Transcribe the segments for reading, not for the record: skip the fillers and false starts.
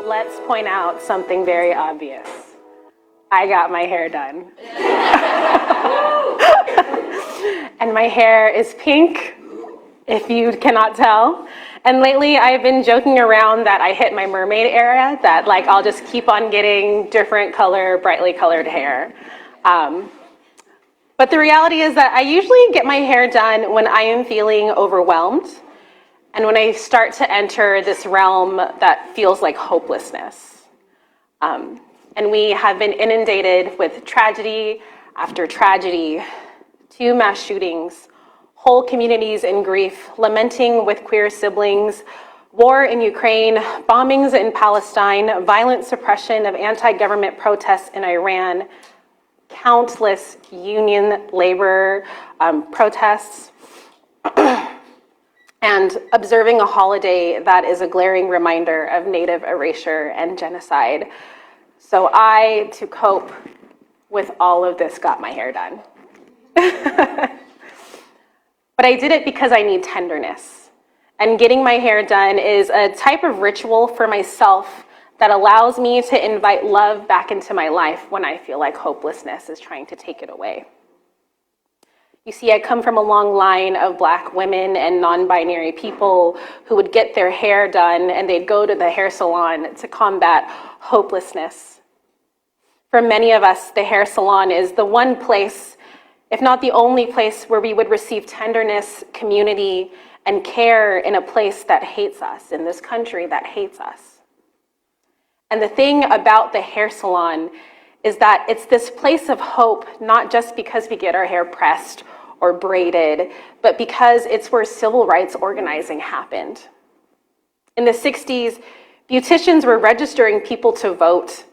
Let's point out something very obvious. I got my hair done. And my hair is pink, if you cannot tell. And lately I've been joking around that I hit my mermaid era, that like I'll just keep on getting different color, brightly colored hair. But the reality is that I usually get my hair done when I am feeling overwhelmed and when I start to enter this realm that feels like hopelessness. And we have been inundated with tragedy after tragedy, 2 mass shootings, whole communities in grief, lamenting with queer siblings, war in Ukraine, bombings in Palestine, violent suppression of anti-government protests in Iran, countless union labor protests, and observing a holiday that is a glaring reminder of Native erasure and genocide. So I, to cope with all of this, got my hair done. But I did it because I need tenderness. And getting my hair done is a type of ritual for myself that allows me to invite love back into my life when I feel like hopelessness is trying to take it away. You see, I come from a long line of Black women and non-binary people who would get their hair done and they'd go to the hair salon to combat hopelessness. For many of us, the hair salon is the one place, if not the only place, where we would receive tenderness, community, and care in a place that hates us, in this country that hates us. And the thing about the hair salon is that it's this place of hope, not just because we get our hair pressed or braided, but because it's where civil rights organizing happened. In the 60s, beauticians were registering people to vote.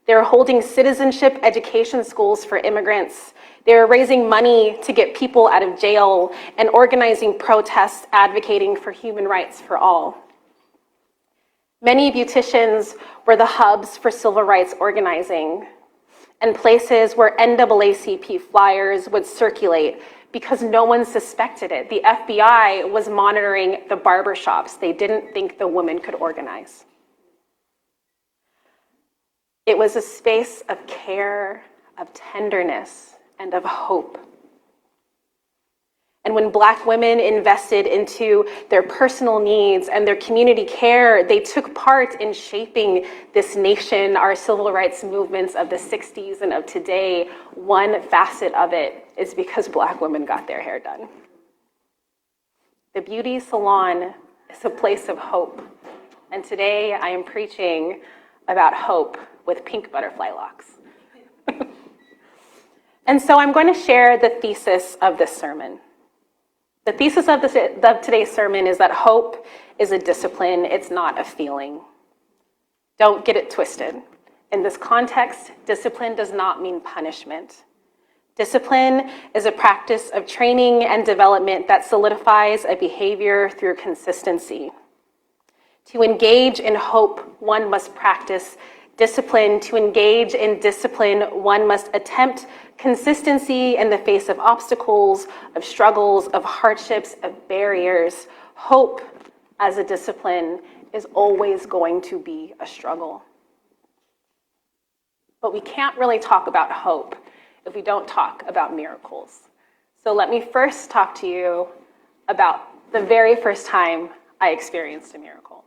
They were holding citizenship education schools for immigrants. They were raising money to get people out of jail and organizing protests advocating for human rights for all. Many beauticians were the hubs for civil rights organizing and places where NAACP flyers would circulate because no one suspected it. The FBI was monitoring the barbershops. They didn't think the women could organize. It was a space of care, of tenderness, and of hope. And when Black women invested into their personal needs and their community care, they took part in shaping this nation, our civil rights movements of the 60s and of today. One facet of it is because Black women got their hair done. The beauty salon is a place of hope. And today I am preaching about hope with pink butterfly locks. And so I'm going to share the thesis of this sermon. The thesis of today's sermon is that hope is a discipline, it's not a feeling. Don't get it twisted. In this context, discipline does not mean punishment. Discipline is a practice of training and development that solidifies a behavior through consistency. To engage in hope, one must practice discipline. To engage in discipline, one must attempt consistency in the face of obstacles, of struggles, of hardships, of barriers. Hope as a discipline is always going to be a struggle. But we can't really talk about hope if we don't talk about miracles. So let me first talk to you about the very first time I experienced a miracle.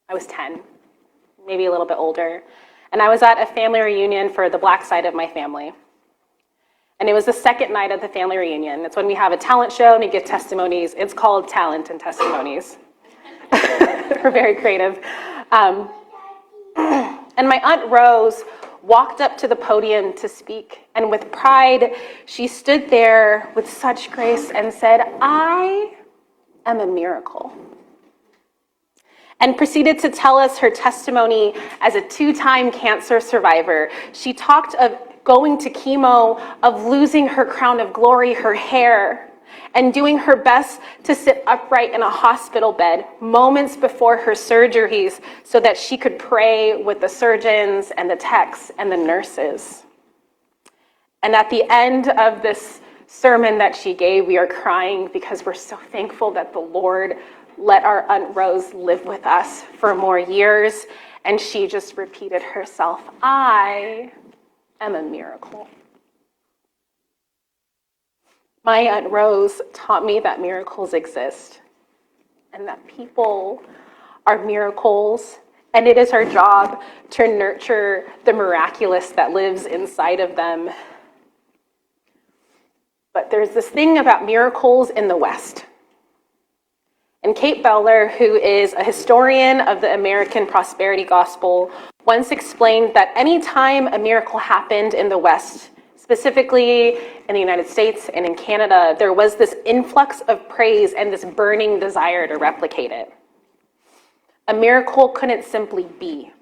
I was 10, maybe a little bit older, and I was at a family reunion for the Black side of my family. And it was the second night of the family reunion. It's when we have a talent show and we give testimonies. It's called Talent and Testimonies. We're very creative. And my Aunt Rose walked up to the podium to speak. And with pride, she stood there with such grace and said, "I am a miracle." And proceeded to tell us her testimony as a 2-time cancer survivor. She talked of going to chemo, of losing her crown of glory, her hair, and doing her best to sit upright in a hospital bed moments before her surgeries so that she could pray with the surgeons and the techs and the nurses. And at the end of this sermon that she gave, we are crying because we're so thankful that the Lord let our Aunt Rose live with us for more years. And she just repeated herself, I am a miracle. My Aunt Rose taught me that miracles exist and that people are miracles, and it is our job to nurture the miraculous that lives inside of them. But there's this thing about miracles in the West. And Kate Bowler, who is a historian of the American prosperity gospel, once explained that any time a miracle happened in the West, specifically in the United States and in Canada, there was this influx of praise and this burning desire to replicate it. A miracle couldn't simply be.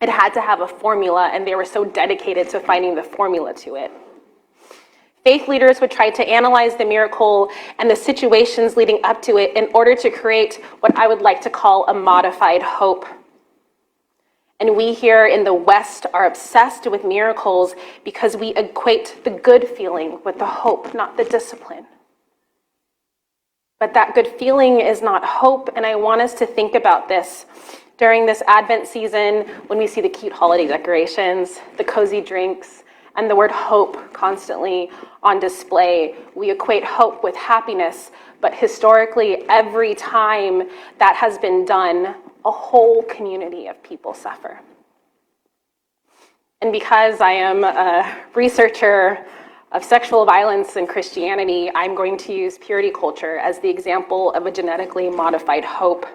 It had to have a formula, and they were so dedicated to finding the formula to it. Faith leaders would try to analyze the miracle and the situations leading up to it in order to create what I would like to call a modified hope. And we here in the West are obsessed with miracles because we equate the good feeling with the hope, not the discipline. But that good feeling is not hope, and I want us to think about this during this Advent season when we see the cute holiday decorations, the cozy drinks, and the word hope constantly on display. We equate hope with happiness, but historically, every time that has been done, a whole community of people suffer. And because I am a researcher of sexual violence and Christianity, I'm going to use purity culture as the example of a genetically modified hope.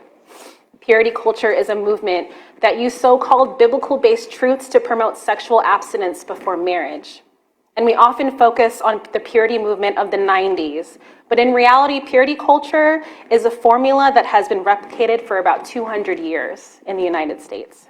Purity culture is a movement that uses so-called biblical-based truths to promote sexual abstinence before marriage. And we often focus on the purity movement of the 90s. But in reality, purity culture is a formula that has been replicated for about 200 years in the United States.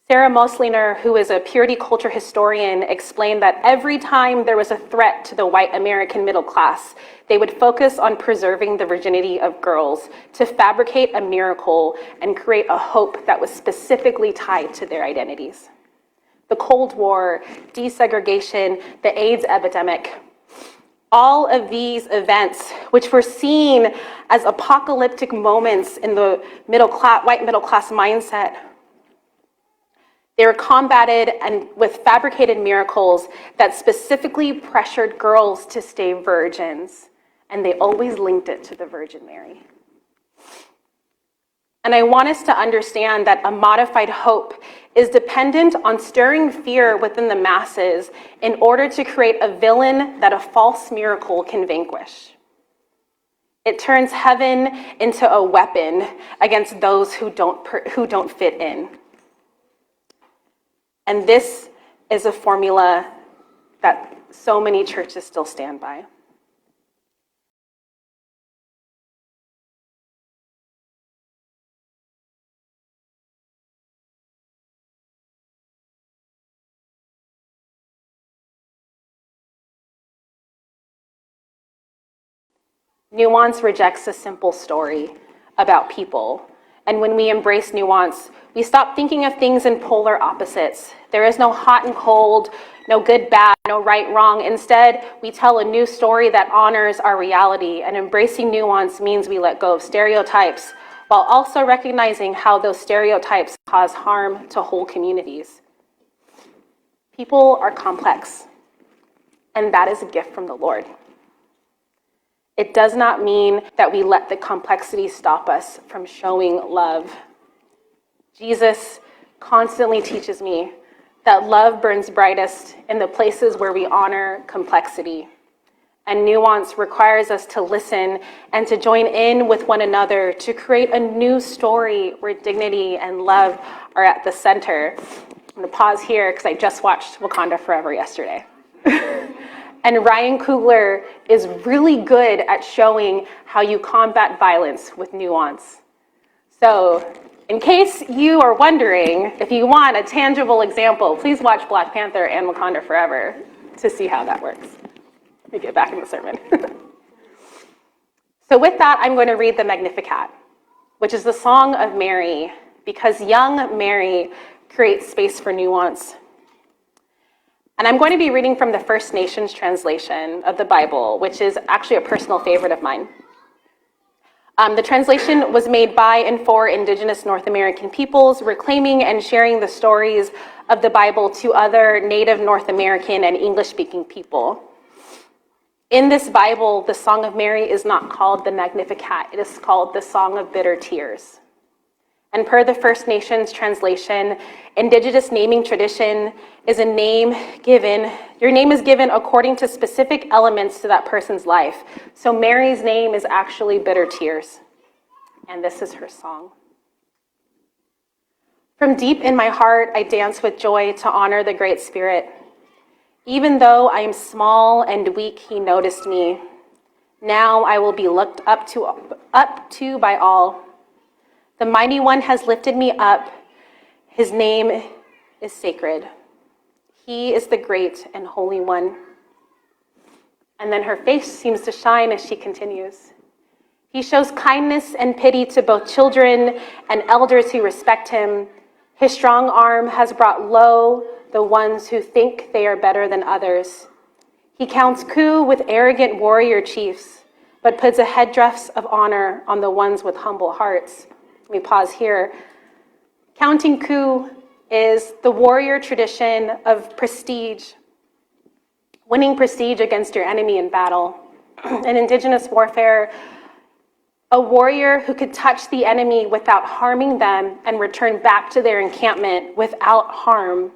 Sarah Mosliner, who is a purity culture historian, explained that every time there was a threat to the white American middle class, they would focus on preserving the virginity of girls to fabricate a miracle and create a hope that was specifically tied to their identities. The Cold War, desegregation, the AIDS epidemic, all of these events, which were seen as apocalyptic moments in the white middle class mindset, they were combated and with fabricated miracles that specifically pressured girls to stay virgins, and they always linked it to the Virgin Mary. And I want us to understand that a modified hope is dependent on stirring fear within the masses in order to create a villain that a false miracle can vanquish. It turns heaven into a weapon against those who don't fit in. And this is a formula that so many churches still stand by. Nuance rejects a simple story about people. And when we embrace nuance, we stop thinking of things in polar opposites. There is no hot and cold, no good, bad, no right, wrong. Instead, we tell a new story that honors our reality. And embracing nuance means we let go of stereotypes while also recognizing how those stereotypes cause harm to whole communities. People are complex, and that is a gift from the Lord. It does not mean that we let the complexity stop us from showing love. Jesus constantly teaches me that love burns brightest in the places where we honor complexity. And nuance requires us to listen and to join in with one another to create a new story where dignity and love are at the center. I'm going to pause here because I just watched Wakanda Forever yesterday. And Ryan Coogler is really good at showing how you combat violence with nuance. So, in case you are wondering, if you want a tangible example, please watch Black Panther and Wakanda Forever to see how that works. Let me get back in the sermon. So with that, I'm going to read the Magnificat, which is the Song of Mary, because young Mary creates space for nuance. And I'm going to be reading from the First Nations translation of the Bible, which is actually a personal favorite of mine. The translation was made by and for Indigenous North American peoples, reclaiming and sharing the stories of the Bible to other Native North American and English-speaking people. In this Bible, the Song of Mary is not called the Magnificat. It is called the Song of Bitter Tears. And per the First Nations translation, Indigenous naming tradition is a name given, your name is given according to specific elements to that person's life. So Mary's name is actually Bitter Tears. And this is her song. From deep in my heart, I dance with joy to honor the Great Spirit. Even though I am small and weak, he noticed me. Now I will be looked up to by all. The Mighty One has lifted me up. His name is sacred. He is the great and holy one. And then her face seems to shine as she continues. He shows kindness and pity to both children and elders who respect him. His strong arm has brought low the ones who think they are better than others. He counts coup with arrogant warrior chiefs, but puts a headdress of honor on the ones with humble hearts. Let me pause here. Counting coup is the warrior tradition of prestige, winning prestige against your enemy in battle. In Indigenous warfare, a warrior who could touch the enemy without harming them and return back to their encampment without harm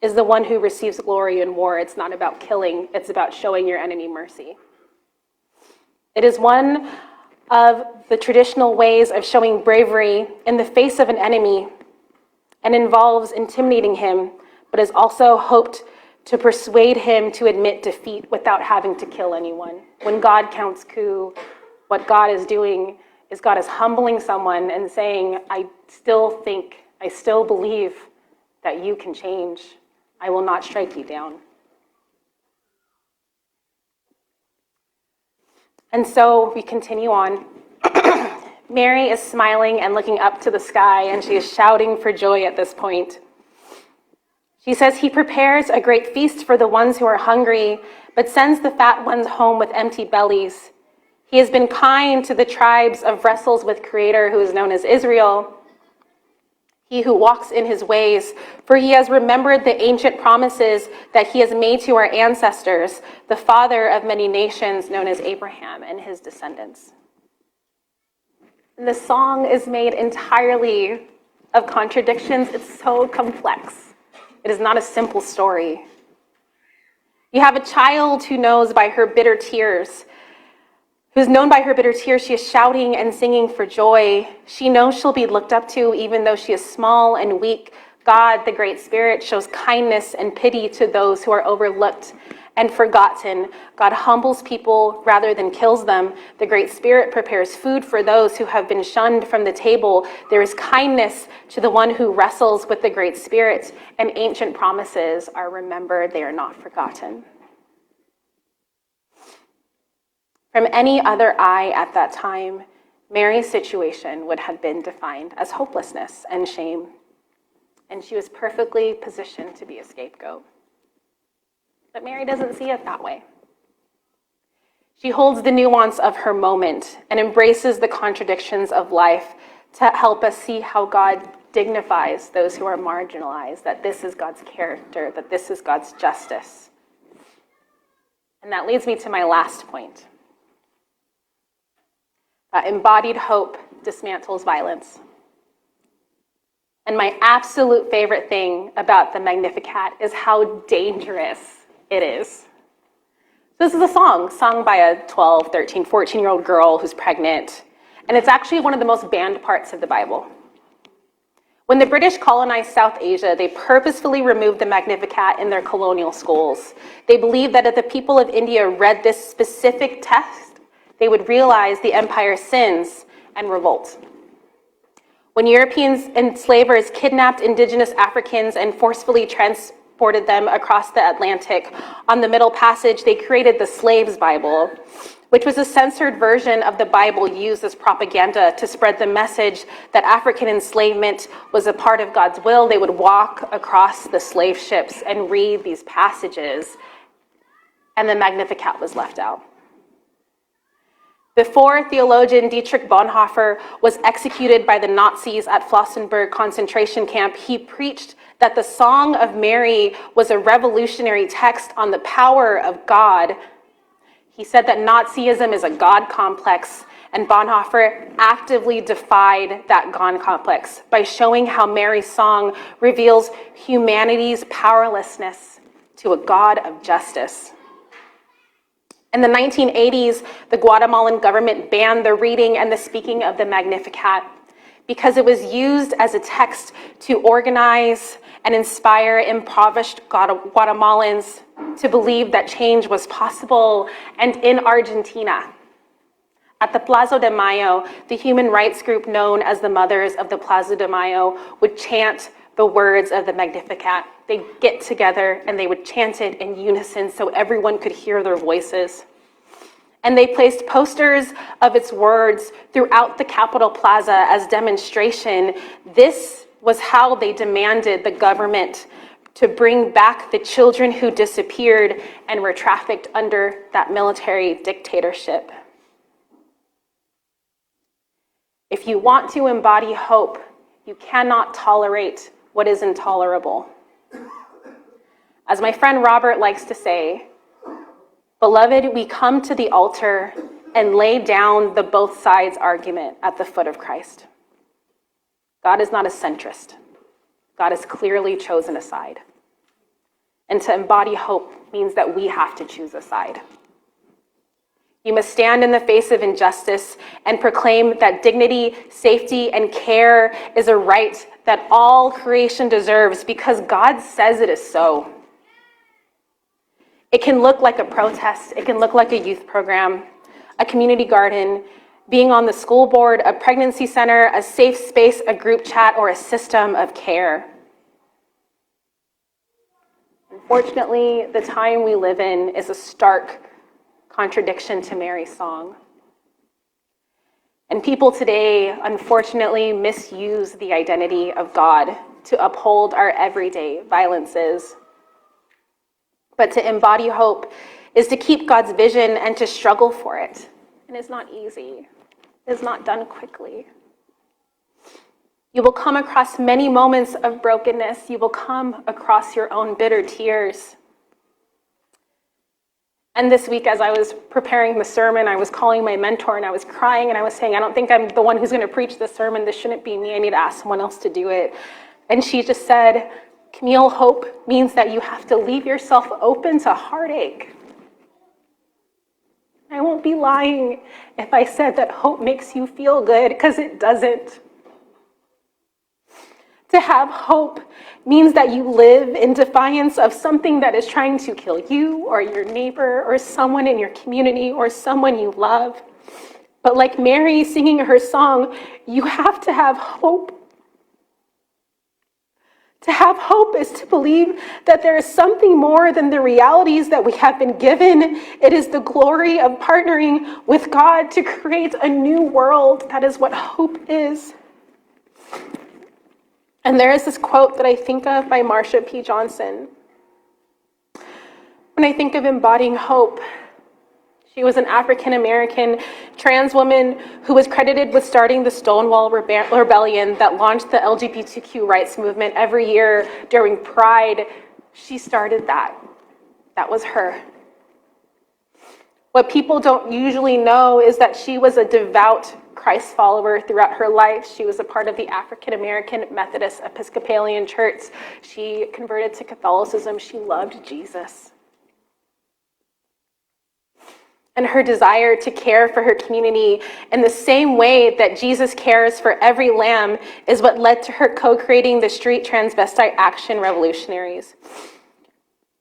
is the one who receives glory in war. It's not about killing, it's about showing your enemy mercy. It is one of the traditional ways of showing bravery in the face of an enemy and involves intimidating him, but is also hoped to persuade him to admit defeat without having to kill anyone. When God counts coup, what God is doing is God is humbling someone and saying, I still believe that you can change. I will not strike you down. And so we continue on. Mary is smiling and looking up to the sky, and she is shouting for joy at this point. She says, he prepares a great feast for the ones who are hungry, but sends the fat ones home with empty bellies. He has been kind to the tribes of wrestles with Creator, who is known as Israel. He who walks in his ways, for he has remembered the ancient promises that he has made to our ancestors, the father of many nations, known as Abraham and his descendants. And the song is made entirely of contradictions. It's so complex. It is not a simple story. You have a child who knows by her bitter tears, who's known by her bitter tears, she is shouting and singing for joy. She knows she'll be looked up to even though she is small and weak. God, the Great Spirit, shows kindness and pity to those who are overlooked and forgotten. God humbles people rather than kills them. The Great Spirit prepares food for those who have been shunned from the table. There is kindness to the one who wrestles with the Great Spirit, and ancient promises are remembered. They are not forgotten. From any other eye at that time, Mary's situation would have been defined as hopelessness and shame, and she was perfectly positioned to be a scapegoat. But Mary doesn't see it that way. She holds the nuance of her moment and embraces the contradictions of life to help us see how God dignifies those who are marginalized, that this is God's character, that this is God's justice. And that leads me to my last point. Embodied hope dismantles violence. And my absolute favorite thing about the Magnificat is how dangerous it is. This is a song sung by a 12, 13, 14-year-old girl who's pregnant. And it's actually one of the most banned parts of the Bible. When the British colonized South Asia, they purposefully removed the Magnificat in their colonial schools. They believed that if the people of India read this specific text, they would realize the empire's sins and revolt. When European enslavers kidnapped indigenous Africans and forcefully transported them across the Atlantic on the Middle Passage, they created the Slaves' Bible, which was a censored version of the Bible used as propaganda to spread the message that African enslavement was a part of God's will. They would walk across the slave ships and read these passages, and the Magnificat was left out. Before theologian Dietrich Bonhoeffer was executed by the Nazis at Flossenburg concentration camp, he preached that the Song of Mary was a revolutionary text on the power of God. He said that Nazism is a God complex, and Bonhoeffer actively defied that God complex by showing how Mary's song reveals humanity's powerlessness to a God of justice. In the 1980s, the Guatemalan government banned the reading and the speaking of the Magnificat because it was used as a text to organize and inspire impoverished Guatemalans to believe that change was possible. And in Argentina, at the Plaza de Mayo, the human rights group known as the Mothers of the Plaza de Mayo would chant the words of the Magnificat. They'd get together and they would chant it in unison so everyone could hear their voices. And they placed posters of its words throughout the Capitol Plaza as demonstration. This was how they demanded the government to bring back the children who disappeared and were trafficked under that military dictatorship. If you want to embody hope, you cannot tolerate what is intolerable. As my friend Robert likes to say, beloved, we come to the altar and lay down the both sides argument at the foot of Christ. God is not a centrist. God has clearly chosen a side. And to embody hope means that we have to choose a side. You must stand in the face of injustice and proclaim that dignity, safety, and care is a right that all creation deserves because God says it is so. It can look like a protest. It can look like a youth program, a community garden, being on the school board, a pregnancy center, a safe space, a group chat, or a system of care. Unfortunately, the time we live in is a stark contradiction to Mary's song. And people today, unfortunately, misuse the identity of God to uphold our everyday violences. But to embody hope is to keep God's vision and to struggle for it. And it's not easy. It's not done quickly. You will come across many moments of brokenness. You will come across your own bitter tears. And this week, as I was preparing the sermon, I was calling my mentor and I was crying and I was saying, I don't think I'm the one who's going to preach this sermon. This shouldn't be me. I need to ask someone else to do it. And she just said, Camille, hope means that you have to leave yourself open to heartache. I won't be lying if I said that hope makes you feel good, because it doesn't. To have hope means that you live in defiance of something that is trying to kill you or your neighbor or someone in your community or someone you love. But like Mary singing her song, you have to have hope. To have hope is to believe that there is something more than the realities that we have been given. It is the glory of partnering with God to create a new world. That is what hope is. And there is this quote that I think of by Marsha P. Johnson. When I think of embodying hope, she was an African-American trans woman who was credited with starting the Stonewall Rebellion that launched the LGBTQ rights movement every year during Pride. She started that. That was her. What people don't usually know is that she was a devout Christ follower throughout her life. She was a part of the African-American Methodist Episcopalian Church. She converted to Catholicism. She loved Jesus. And her desire to care for her community in the same way that Jesus cares for every lamb is what led to her co-creating the Street Transvestite Action Revolutionaries,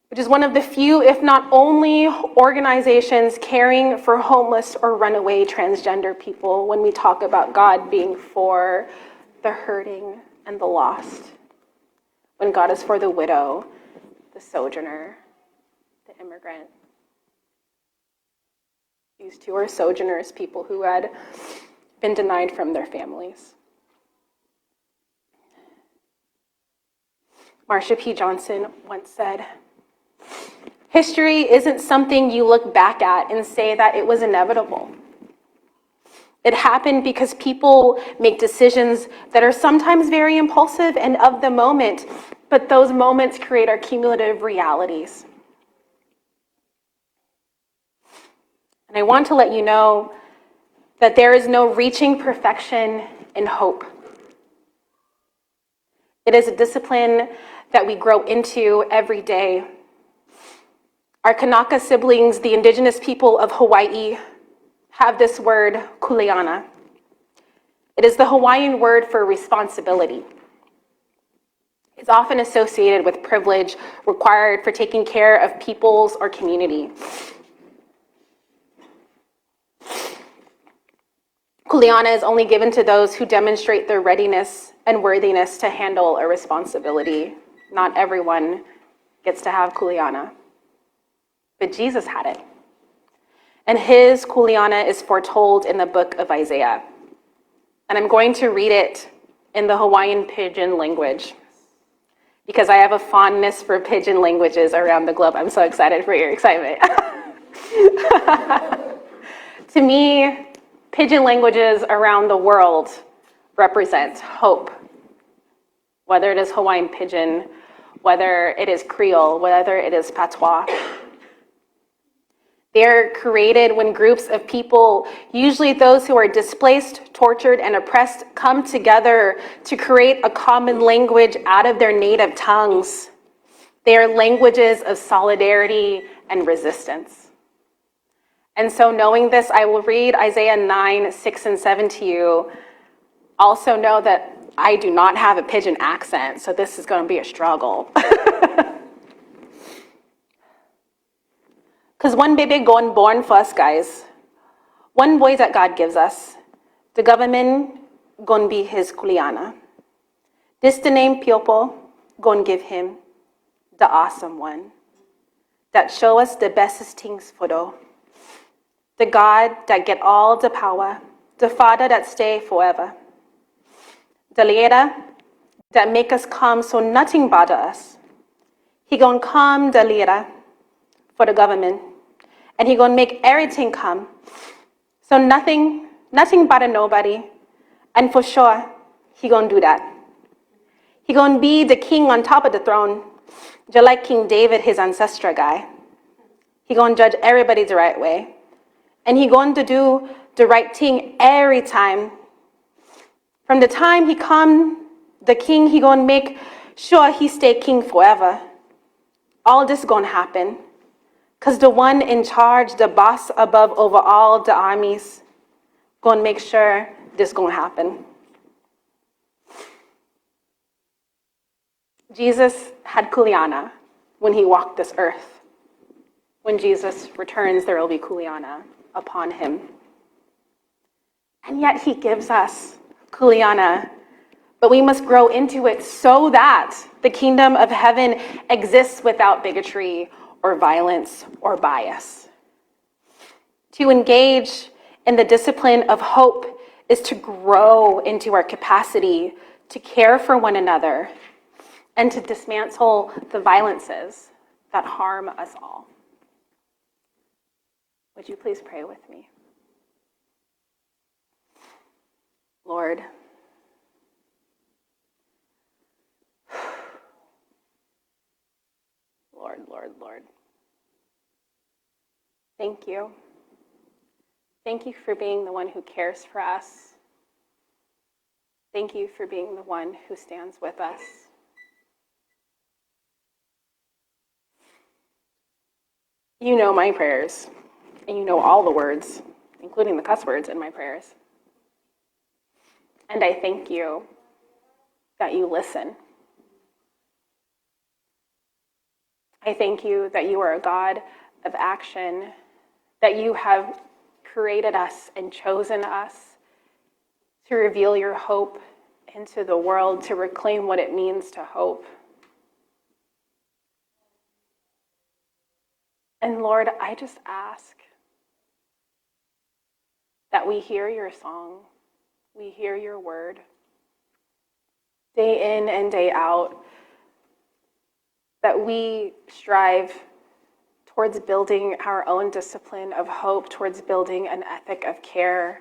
which is one of the few, if not only, organizations caring for homeless or runaway transgender people when we talk about God being for the hurting and the lost, when God is for the widow, the sojourner, the immigrant. Do These two are sojourners, people who had been denied from their families. Marsha P. Johnson once said, "History isn't something you look back at and say that it was inevitable. It happened because people make decisions that are sometimes very impulsive and of the moment, but those moments create our cumulative realities." And I want to let you know that there is no reaching perfection in hope. It is a discipline that we grow into every day. Our Kanaka siblings, the indigenous people of Hawaii, have this word, kuleana. It is the Hawaiian word for responsibility. It's often associated with privilege required for taking care of peoples or community. Kuleana is only given to those who demonstrate their readiness and worthiness to handle a responsibility. Not everyone gets to have kuleana, but Jesus had it. And his kuleana is foretold in the book of Isaiah. And I'm going to read it in the Hawaiian Pidgin language because I have a fondness for Pidgin languages around the globe. I'm so excited for your excitement. To me, Pidgin languages around the world represent hope. Whether it is Hawaiian Pidgin, whether it is Creole, whether it is Patois. They're created when groups of people, usually those who are displaced, tortured, and oppressed, come together to create a common language out of their native tongues. They are languages of solidarity and resistance. And so knowing this, I will read Isaiah 9, 6, and 7 to you. Also know that I do not have a Pidgin accent, so this is going to be a struggle. Because one baby gone born for us, guys. One boy that God gives us. The government gonna be his kuleana. This the name Piopo gonna give him, the awesome one. That show us the bestest things for though. The God that get all the power. The Father that stay forever. The leader that make us come so nothing bother us. He gonna come the leader for the government. And he gonna make everything come. So nothing bother nobody. And for sure, he gonna do that. He gonna be the king on top of the throne, just like King David, his ancestor guy. He gonna judge everybody the right way. And he going to do the right thing every time. From the time he come, the king, he gonna make sure he stay king forever. All this gonna happen. Because the one in charge, the boss above over all the armies, gonna make sure this gonna happen. Jesus had kuleana when he walked this earth. When Jesus returns, there will be kuleana upon him. And yet he gives us kuleana, but we must grow into it so that the kingdom of heaven exists without bigotry or violence or bias. To engage in the discipline of hope is to grow into our capacity to care for one another and to dismantle the violences that harm us all. Would you please pray with me? Lord, Lord. Thank you. Thank you for being the one who cares for us. Thank you for being the one who stands with us. You know my prayers, and you know all the words, including the cuss words in my prayers. And I thank you that you listen. I thank you that you are a God of action, that you have created us and chosen us to reveal your hope into the world, to reclaim what it means to hope. And Lord, I just ask that we hear your song, we hear your word, day in and day out, that we strive towards building our own discipline of hope, towards building an ethic of care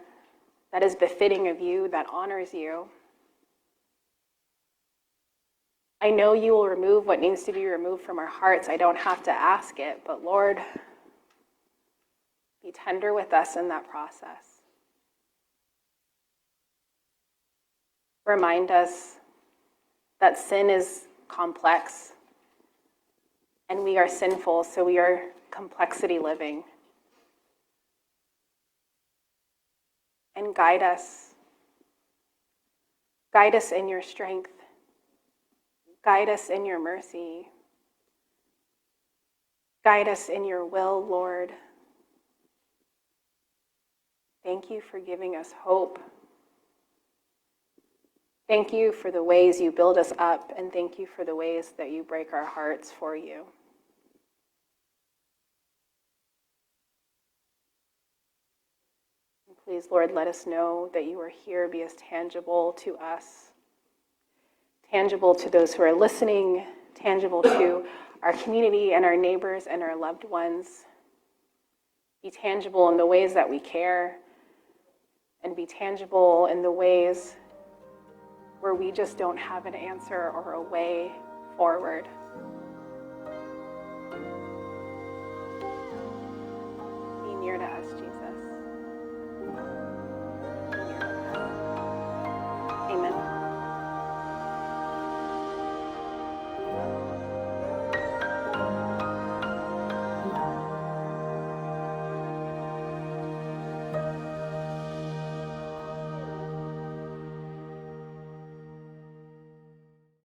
that is befitting of you, that honors you. I know you will remove what needs to be removed from our hearts. I don't have to ask it, but Lord, be tender with us in that process. Remind us that sin is complex and we are sinful, so we are complexity living. And guide us. Guide us in your strength. Guide us in your mercy. Guide us in your will, Lord. Thank you for giving us hope. Thank you for the ways you build us up, and thank you for the ways that you break our hearts for you. And please, Lord, let us know that you are here. Be as tangible to us, tangible to those who are listening, tangible to our community and our neighbors and our loved ones. Be tangible in the ways that we care, and be tangible in the ways where we just don't have an answer or a way forward.